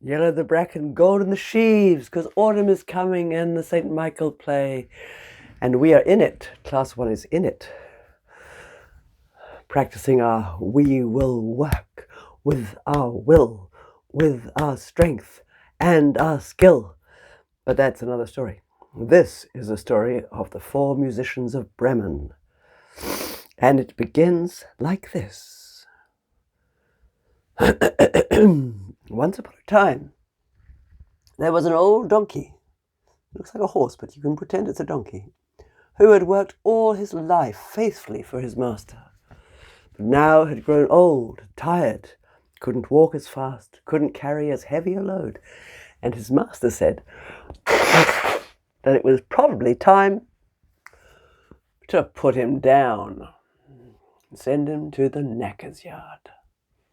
Yellow the bracken, golden the sheaves, 'cause autumn is coming and the St. Michael play. And we are in it. Class 1 is in it. Practicing our we will work with our will, with our strength and our skill. But that's another story. This is the story of the 4 musicians of Bremen. And it begins like this. Once upon a time, there was an old donkey. It looks like a horse, but you can pretend it's a donkey, who had worked all his life faithfully for his master, but now had grown old, tired, couldn't walk as fast, couldn't carry as heavy a load, and his master said that it was probably time to put him down and send him to the knacker's yard.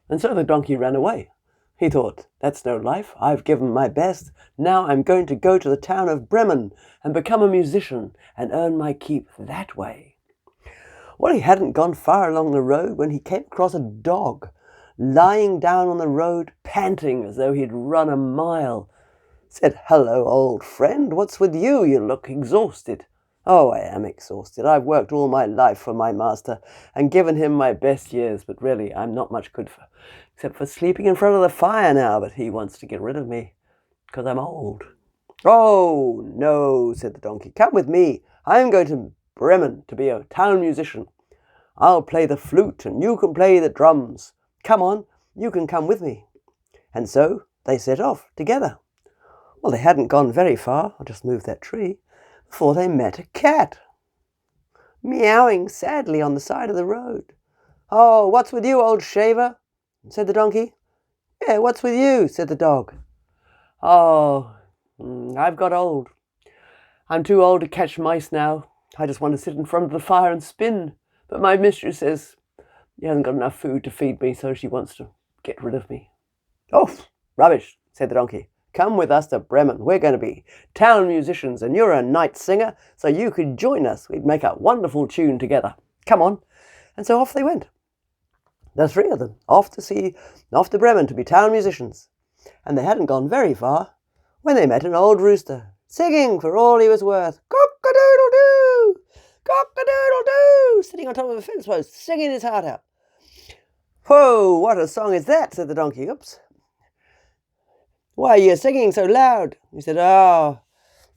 And so the donkey ran away. He thought, that's no life. I've given my best. Now I'm going to go to the town of Bremen and become a musician and earn my keep that way. Well, he hadn't gone far along the road when he came across a dog lying down on the road, panting as though he'd run a mile. Said, hello, old friend. What's with you? You look exhausted. Oh, I am exhausted. I've worked all my life for my master and given him my best years, but really I'm not much good for, except for sleeping in front of the fire now, but he wants to get rid of me because I'm old. Oh, no, said the donkey. Come with me. I'm going to Bremen to be a town musician. I'll play the flute and you can play the drums. Come on, you can come with me. And so they set off together. Well, they hadn't gone very far. I'll just move that tree. Before they met a cat, meowing sadly on the side of the road. Oh, what's with you, old shaver? Said the donkey. Yeah, what's with you? Said the dog. Oh, I've got old. I'm too old to catch mice now. I just want to sit in front of the fire and spin. But my mistress says he hasn't got enough food to feed me, so she wants to get rid of me. Oh, rubbish, said the donkey. Come with us to Bremen. We're going to be town musicians and you're a night singer, so you could join us. We'd make a wonderful tune together. Come on. And so off they went. The 3 of them, off to Bremen to be town musicians. And they hadn't gone very far when they met an old rooster, singing for all he was worth. Cock-a-doodle-doo! Cock-a-doodle-doo! Sitting on top of a fence post, singing his heart out. Whoa, what a song is that? Said the donkey. Oops. Why are you singing so loud? He said, oh,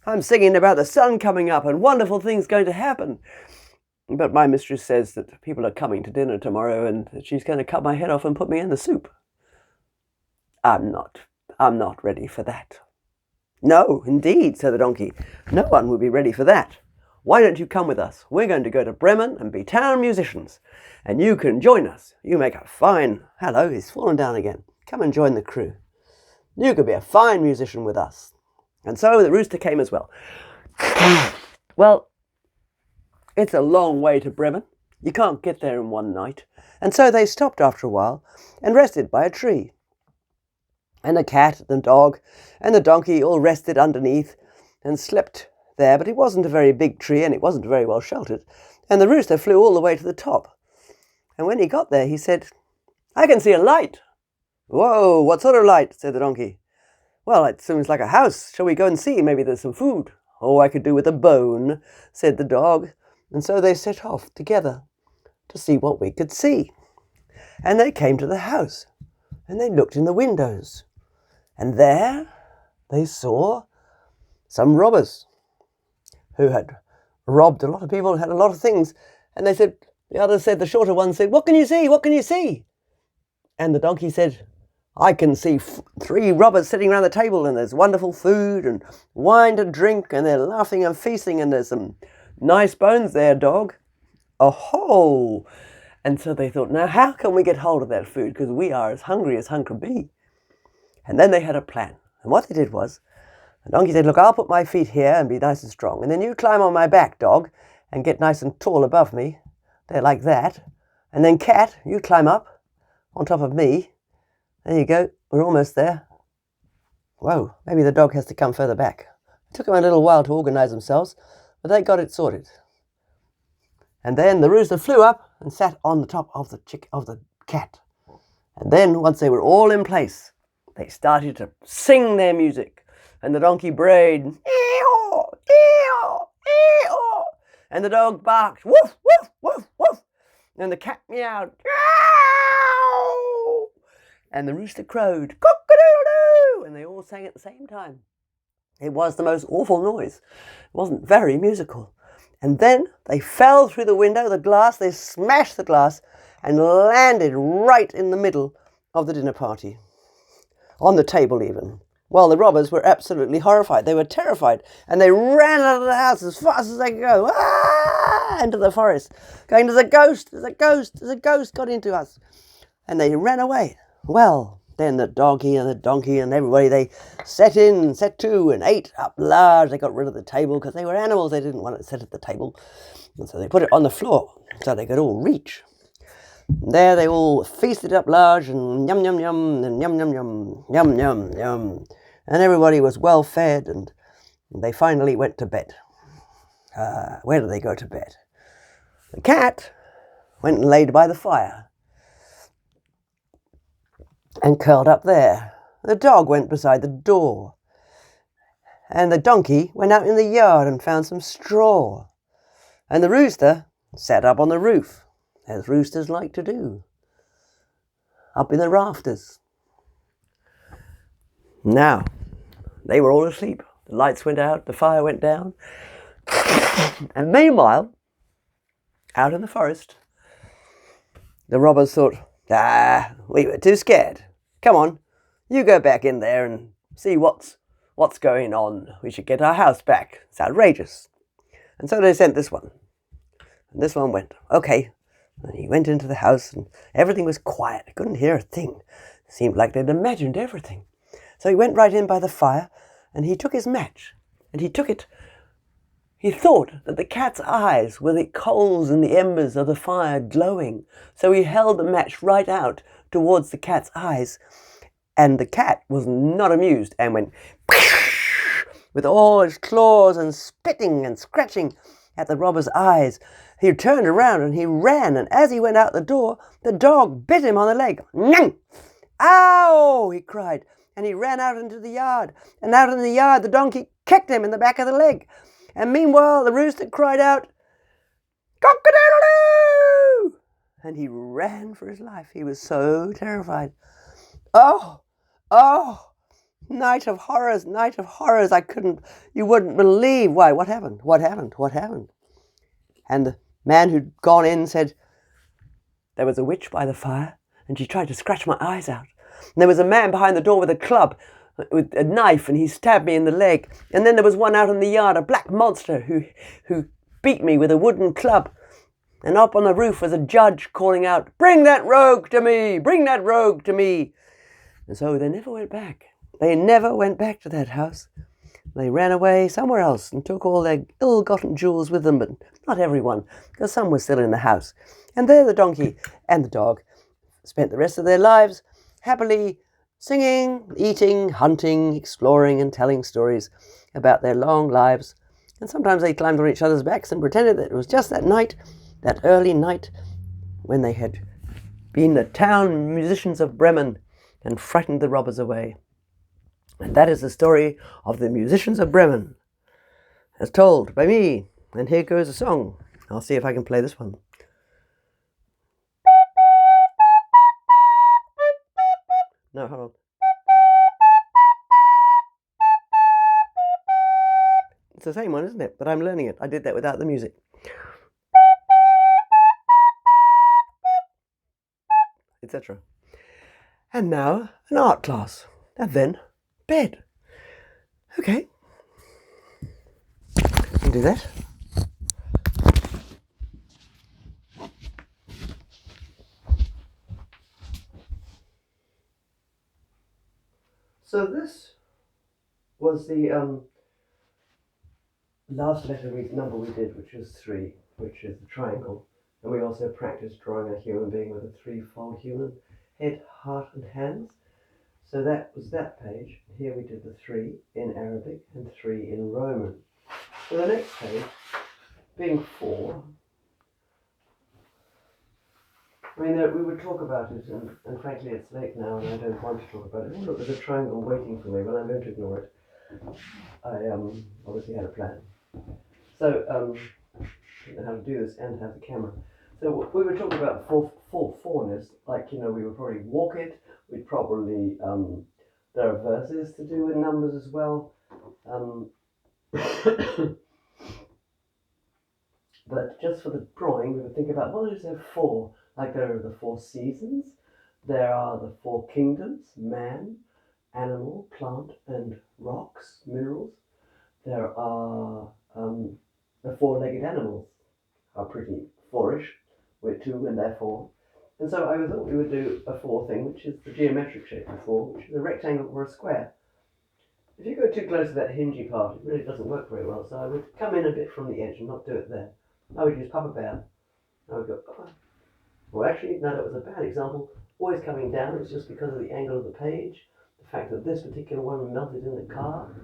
I'm singing about the sun coming up and wonderful things going to happen. But my mistress says that people are coming to dinner tomorrow and that she's going to cut my head off and put me in the soup. I'm not ready for that. No, indeed, said the donkey. No one will be ready for that. Why don't you come with us? We're going to go to Bremen and be town musicians. And you can join us. You make a fine... Hello, he's fallen down again. Come and join the crew. You could be a fine musician with us. And so the rooster came as well. Well, it's a long way to Bremen. You can't get there in one night. And so they stopped after a while and rested by a tree. And the cat, the dog, and the donkey all rested underneath and slept there. But it wasn't a very big tree and it wasn't very well sheltered. And the rooster flew all the way to the top. And when he got there, he said, I can see a light. Whoa, what sort of light? Said the donkey. Well, it seems like a house. Shall we go and see? Maybe there's some food. Oh, I could do with a bone, said the dog. And so they set off together to see what we could see. And they came to the house and they looked in the windows. And there they saw some robbers who had robbed a lot of people and had a lot of things. And they said, the other said, the shorter one said, what can you see? What can you see? And the donkey said, I can see 3 robbers sitting around the table and there's wonderful food and wine to drink and they're laughing and feasting and there's some nice bones there, dog. Oh-ho! And so they thought, now how can we get hold of that food? Because we are as hungry as hunger be. And then they had a plan. And what they did was, the donkey said, look, I'll put my feet here and be nice and strong. And then you climb on my back, dog, and get nice and tall above me. They're like that. And then cat, you climb up on top of me. There you go, we're almost there. Whoa, maybe the dog has to come further back. It took them a little while to organise themselves, but they got it sorted. And then the rooster flew up and sat on the top of the cat. And then, once they were all in place, they started to sing their music, and the donkey brayed, "Ee-haw, ee-haw, ee-haw," and the dog barked, "Woof, woof, woof, woof," and the cat meowed, "Meow," and the rooster crowed, "Cock-a-doodle-doo," and they all sang at the same time. It was the most awful noise. It wasn't very musical. And then they fell through the window, the glass, they smashed the glass and landed right in the middle of the dinner party. On the table even. Well, the robbers were absolutely horrified. They were terrified. And they ran out of the house as fast as they could go. Into the forest. Going, "There's a ghost, there's a ghost, there's a ghost got into us." And they ran away. Well, then the donkey and the donkey and everybody, they set to and ate up large. They got rid of the table because they were animals. They didn't want to sit at the table. And so they put it on the floor so they could all reach. And there they all feasted up large and yum, yum, yum, and yum, yum, yum, yum, yum, yum. And everybody was well fed and they finally went to bed. Where did they go to bed? The cat went and laid by the fire and curled up there. The dog went beside the door. And the donkey went out in the yard and found some straw. And the rooster sat up on the roof, as roosters like to do, up in the rafters. Now, they were all asleep. The lights went out, the fire went down. And meanwhile, out in the forest, the robbers thought, we were too scared. Come on, you go back in there and see what's going on. We should get our house back. It's outrageous. And so they sent this one. And this one went, okay. And he went into the house and everything was quiet. I couldn't hear a thing. It seemed like they'd imagined everything. So he went right in by the fire and he took his match and he took it. He thought that the cat's eyes were the coals and the embers of the fire glowing. So he held the match right out towards the cat's eyes. And the cat was not amused and went with all his claws and spitting and scratching at the robber's eyes. He turned around and he ran, and as he went out the door, the dog bit him on the leg. "Nyang! Ow!" he cried, and he ran out into the yard. And out in the yard, the donkey kicked him in the back of the leg. And meanwhile, the rooster cried out, "Cock-a-doodle-doo!" And he ran for his life. He was so terrified. Oh, night of horrors, night of horrors. You wouldn't believe. Why, what happened? What happened? What happened? And the man who'd gone in said, "There was a witch by the fire, and she tried to scratch my eyes out. And there was a man behind the door with a club, with a knife, and he stabbed me in the leg. And then there was one out in the yard, a black monster, who beat me with a wooden club. And up on the roof was a judge calling out, 'Bring that rogue to me! Bring that rogue to me!'" And so they never went back. They never went back to that house. They ran away somewhere else and took all their ill-gotten jewels with them, but not everyone, because some were still in the house. And there the donkey and the dog spent the rest of their lives happily singing, eating, hunting, exploring, and telling stories about their long lives. And sometimes they climbed on each other's backs and pretended that it was just that night, that early night, when they had been the town musicians of Bremen and frightened the robbers away. And that is the story of the Musicians of Bremen, as told by me. And here goes a song. I'll see if I can play this one. No, hold on. It's the same one, isn't it? But I'm learning it. I did that without the music. Etc. And now an art class. And then bed. Okay. I'll do that. So this was the last number we did, which was 3, which is the triangle. And we also practiced drawing a human being with a 3-fold human head, heart and hands. So that was that page. Here we did the 3 in Arabic and 3 in Roman. So the next page, being 4, I mean, we would talk about it, and frankly, it's late now, and I don't want to talk about it. Oh, look, there's a triangle waiting for me, but I'm going to ignore it. I obviously had a plan. So, I don't know how to do this and have the camera. So we were talking about four-ness, like, you know, we would probably walk it. We'd probably, there are verses to do with numbers as well. But just for the drawing, we would think about what is there four? Like there are the four seasons, there are the four kingdoms, man, animal, plant, and rocks, minerals. There are the four-legged animals, are pretty fourish. We're two and they're four. And so I thought we would do a four thing, which is the geometric shape of four, which is a rectangle or a square. If you go too close to that hingy part, it really doesn't work very well. So I would come in a bit from the edge and not do it there. I would use Papa Bear. I would go, well, actually, no, that was a bad example. Always coming down, it's just because of the angle of the page. The fact that this particular one melted in the car.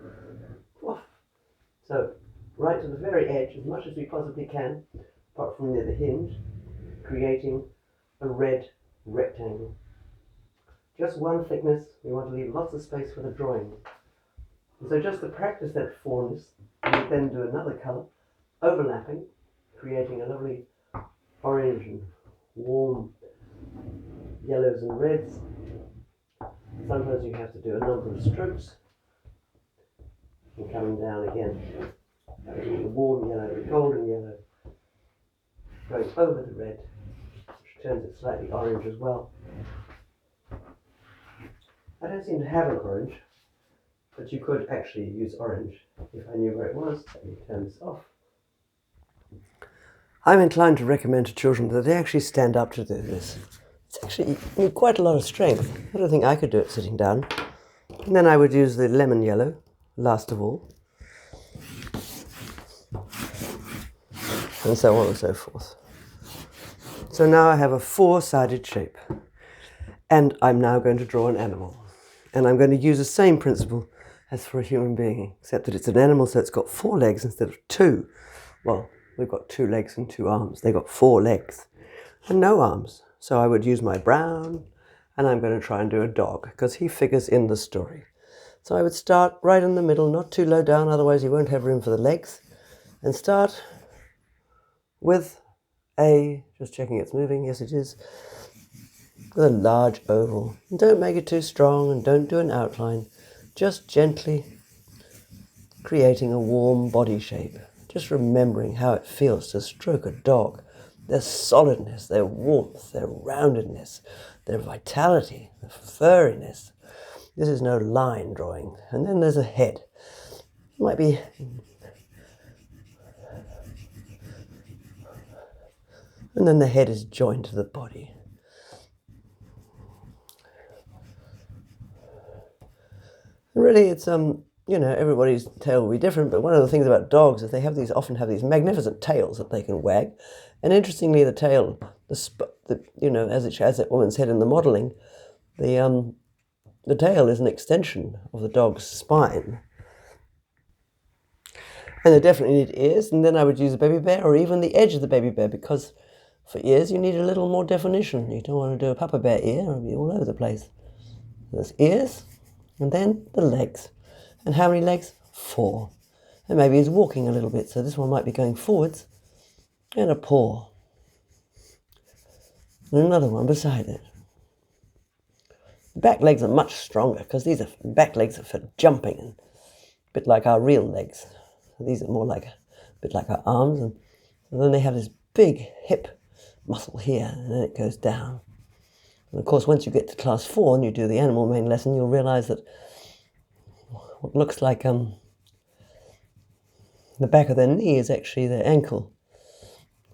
Woof. So, right to the very edge, as much as we possibly can, apart from near the hinge, creating a red rectangle. Just one thickness, we want to leave lots of space for the drawing. And so just to practice that four-ness, we then do another colour, overlapping, creating a lovely orange and warm yellows and reds. Sometimes you have to do a number of strokes and coming down again. The warm yellow, the golden yellow, going over the red, which turns it slightly orange as well. I don't seem to have an orange, but you could actually use orange if I knew where it was. Let me turn this off. I'm inclined to recommend to children that they actually stand up to do this. It's actually quite a lot of strength. I don't think I could do it sitting down. And then I would use the lemon yellow, last of all. And so on and so forth. So now I have a four-sided shape. And I'm now going to draw an animal. And I'm going to use the same principle as for a human being, except that it's an animal, so it's got four legs instead of two. Well, we've got 2 legs and 2 arms. They've got 4 legs and no arms. So I would use my brown, and I'm going to try and do a dog, because he figures in the story. So I would start right in the middle, not too low down, otherwise you won't have room for the legs. And start with just checking it's moving, yes it is, with a large oval. And don't make it too strong, and don't do an outline. Just gently creating a warm body shape. Just remembering how it feels to stroke a dog. Their solidness, their warmth, their roundedness, their vitality, their furriness. This is no line drawing. And then there's a head. It might be... And then the head is joined to the body. And really it's, everybody's tail will be different, but one of the things about dogs is they often have these magnificent tails that they can wag. And interestingly, the tail, as it has that woman's head in the modelling, the tail is an extension of the dog's spine. And they definitely need ears, and then I would use a baby bear or even the edge of the baby bear, because for ears you need a little more definition. You don't want to do a Papa Bear ear, it'll be all over the place. There's ears, and then the legs. And how many legs? 4. And maybe he's walking a little bit, so this one might be going forwards. And a paw. And another one beside it. The back legs are much stronger, because these back legs are for jumping, and a bit like our real legs. These are more like a bit like our arms, and then they have this big hip muscle here, and then it goes down. And of course, once you get to class 4 and you do the animal main lesson, you'll realize that what looks like the back of their knee is actually their ankle.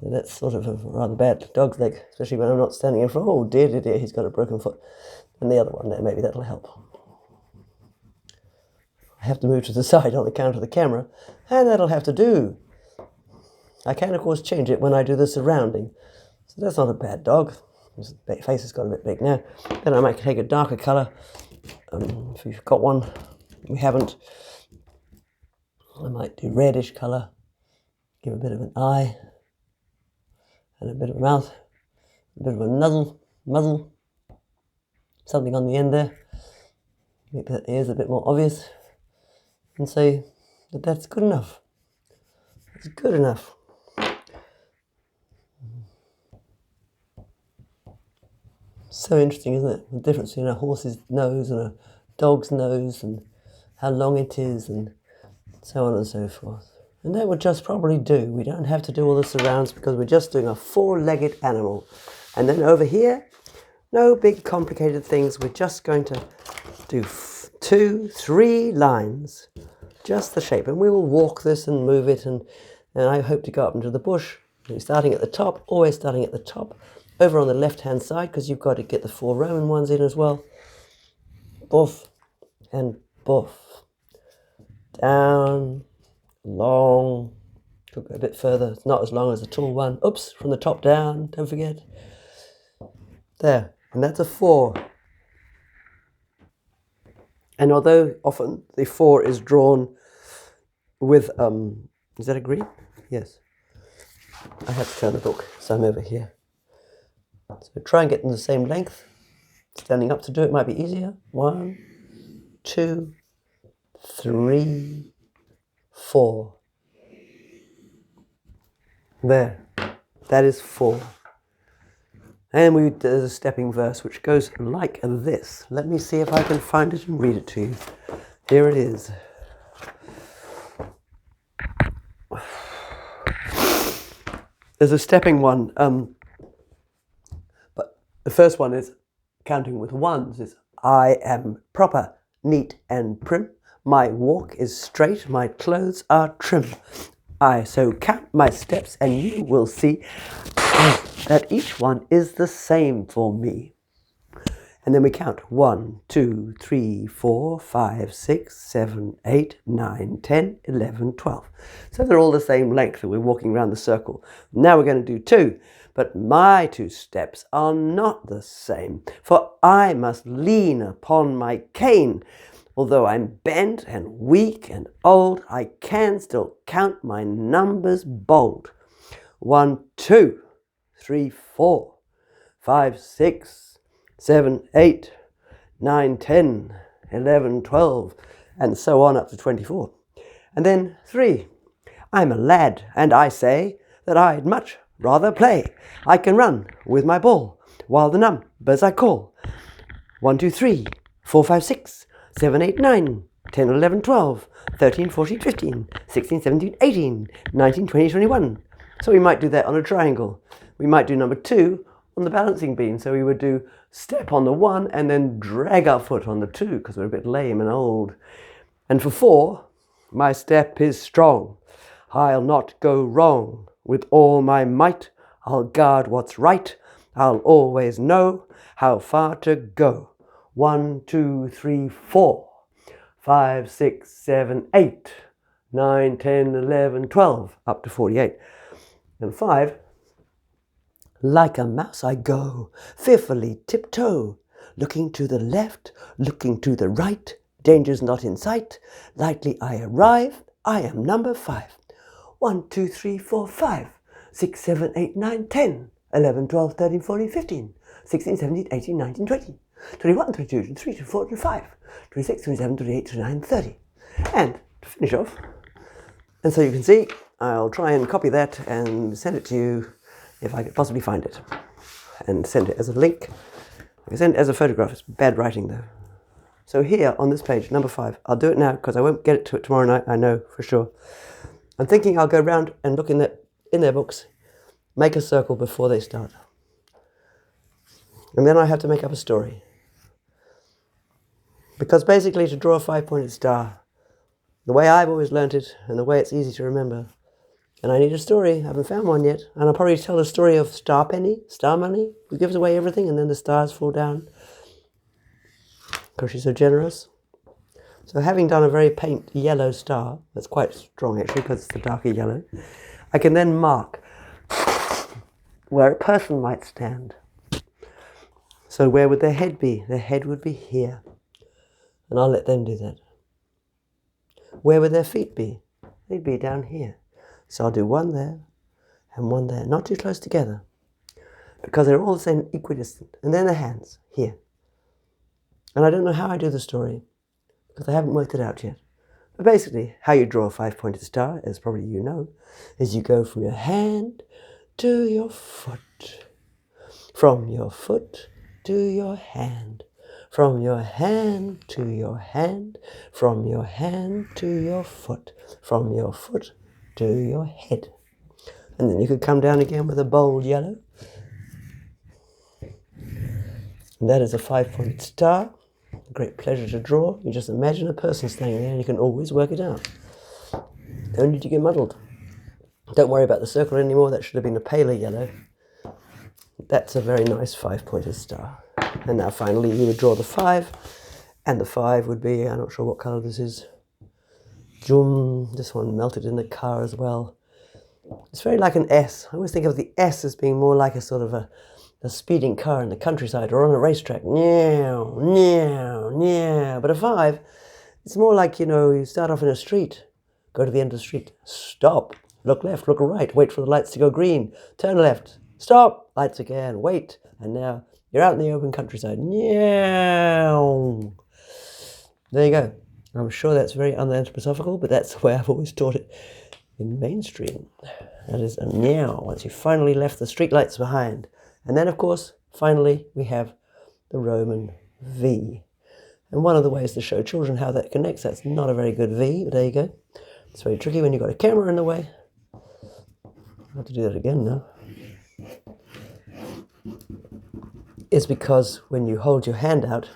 And that's sort of a rather bad dog's leg, especially when I'm not standing in front. Oh dear, dear, dear, he's got a broken foot. And the other one there, maybe that'll help. I have to move to the side on account of the camera, and that'll have to do. I can, of course, change it when I do the surrounding. So that's not a bad dog. His face has got a bit big now. Then I might take a darker colour. If you've got one, we haven't. I might do reddish colour. Give a bit of an eye and a bit of a mouth. a bit of a muzzle, something on the end there, make the ears a bit more obvious, and say that that's good enough. It's good enough. So interesting, isn't it? The difference between a horse's nose and a dog's nose, and how long it is, and so on and so forth. And that would just probably do. We don't have to do all the surrounds because we're just doing a four-legged animal. And then over here, no big complicated things. We're just going to do 2, 3 lines, just the shape. And we will walk this and move it, and I hope to go up into the bush. Starting at the top, always starting at the top. Over on the left-hand side, because you've got to get the 4 Roman ones in as well. Boof and boof. Down, long, could go a bit further. It's not as long as the tall one. Oops, from the top down, don't forget. There, and that's a 4. And although often the 4 is drawn with, is that a green? Yes. I have to turn the book, so I'm over here. So try and get them the same length. Standing up to do it might be easier. 1, 2, 3, 4. There. That is 4. And there's a stepping verse which goes like this. Let me see if I can find it and read it to you. Here it is. There's a stepping one. But the first one is counting with ones. It's I am proper, neat and prim. My walk is straight, my clothes are trim. I so count my steps, and you will see that each one is the same for me. And then we count 1, 2, 3, 4, 5, 6, 7, 8, 9, 10, 11, 12. So they're all the same length, and we're walking around the circle. Now we're going to do 2, but my 2 steps are not the same, for I must lean upon my cane. Although I'm bent and weak and old, I can still count my numbers bold. 1, 2, 3, 4, 5, 6, 7, 8, 9, 10, 11, 12, and so on up to 24. And then 3. I'm a lad, and I say that I'd much rather play. I can run with my ball while the numbers I call. 1, 2, 3, 4, 5, 6, 7, 8, 9, 10, 11, 12, 13, 14, 15, 16, 17, 18, 19, 20, 21. So we might do that on a triangle. We might do number 2 on the balancing beam. So we would do step on the 1 and then drag our foot on the 2 because we're a bit lame and old. And for 4, my step is strong. I'll not go wrong. With all my might, I'll guard what's right. I'll always know how far to go. 1, 2, 3, 4, 5, 6, 7, 8, 9, 10, 11, 12, up to 48. And 5, like a mouse I go, fearfully tiptoe, looking to the left, looking to the right, danger's not in sight, lightly I arrive, I am number 5. 1, 2, 3, 4, 5, 6, 7, 8, 9, 10, 11, 12, 13, 14, 15, 16, 17, 18, 19, 20, 21, 22, 23, 24, 25, 26, 27, 28, 29, 30. And to finish off, and so you can see, I'll try and copy that and send it to you if I could possibly find it, and send it as a link. I can send it as a photograph. It's bad writing though. So here on this page, number 5, I'll do it now because I won't get it to it tomorrow night, I know for sure. I'm thinking I'll go round and look in their books, make a circle before they start. And then I have to make up a story. Because basically to draw a 5-pointed star, the way I've always learnt it and the way it's easy to remember, and I need a story, I haven't found one yet, and I'll probably tell the story of Star Penny, Star Money, who gives away everything and then the stars fall down because she's so generous. So having done a very paint yellow star, that's quite strong actually because it's the darker yellow, I can then mark where a person might stand. So where would their head be? Their head would be here. And I'll let them do that. Where would their feet be? They'd be down here. So I'll do one there and one there, not too close together. because they're all the same, equidistant. And then the hands, here. And I don't know how I do the story, because I haven't worked it out yet. But basically, how you draw a 5-pointed star, as probably you know, is you go from your hand to your foot, from your foot to your hand, from your hand to your hand, from your hand to your foot, from your foot to your head. And then you could come down again with a bold yellow. And that is a 5-pointed star. A great pleasure to draw. You just imagine a person standing there and you can always work it out. Don't need to get muddled. Don't worry about the circle anymore. That should have been a paler yellow. That's a very nice 5-pointed star. And now finally you would draw the 5. And the 5 would be, I'm not sure what colour this is. Jum. This one melted in the car as well. It's very like an S. I always think of the S as being more like a sort of a speeding car in the countryside or on a racetrack. Meow, meow, meow. But a 5, it's more like, you start off in a street, go to the end of the street, stop, look left, look right, wait for the lights to go green, turn left, stop, lights again, wait, and now you're out in the open countryside. Meow. There you go. I'm sure that's very unanthroposophical, but that's the way I've always taught it in mainstream. That is a meow, once you finally left the streetlights behind. And then, of course, finally, we have the Roman V. And one of the ways to show children how that connects, that's not a very good V, but there you go. It's very tricky when you've got a camera in the way. I'll have to do that again now. It's because when you hold your hand out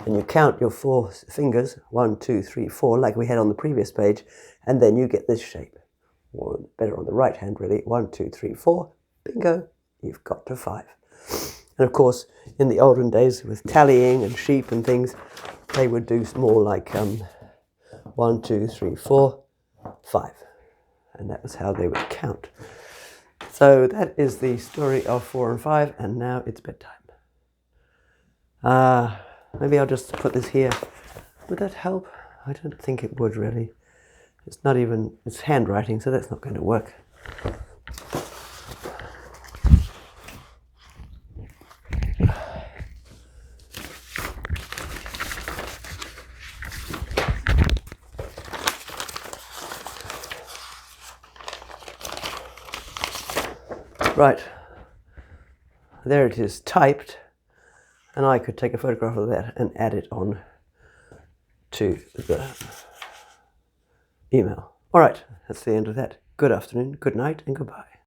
and you count your 4 fingers, 1, 2, 3, 4, like we had on the previous page, and then you get this shape. Or better on the right hand, really. 1, 2, 3, 4. Bingo. You've got to 5. And of course, in the olden days with tallying and sheep and things, they would do more like 1, 2, 3, 4, 5. And that was how they would count. So that is the story of 4 and 5, and now it's bedtime. Maybe I'll just put this here. Would that help? I don't think it would really. It's not even, it's handwriting, so that's not going to work. Right, there it is typed, and I could take a photograph of that and add it on to the email. All right, that's the end of that. Good afternoon, good night, and goodbye.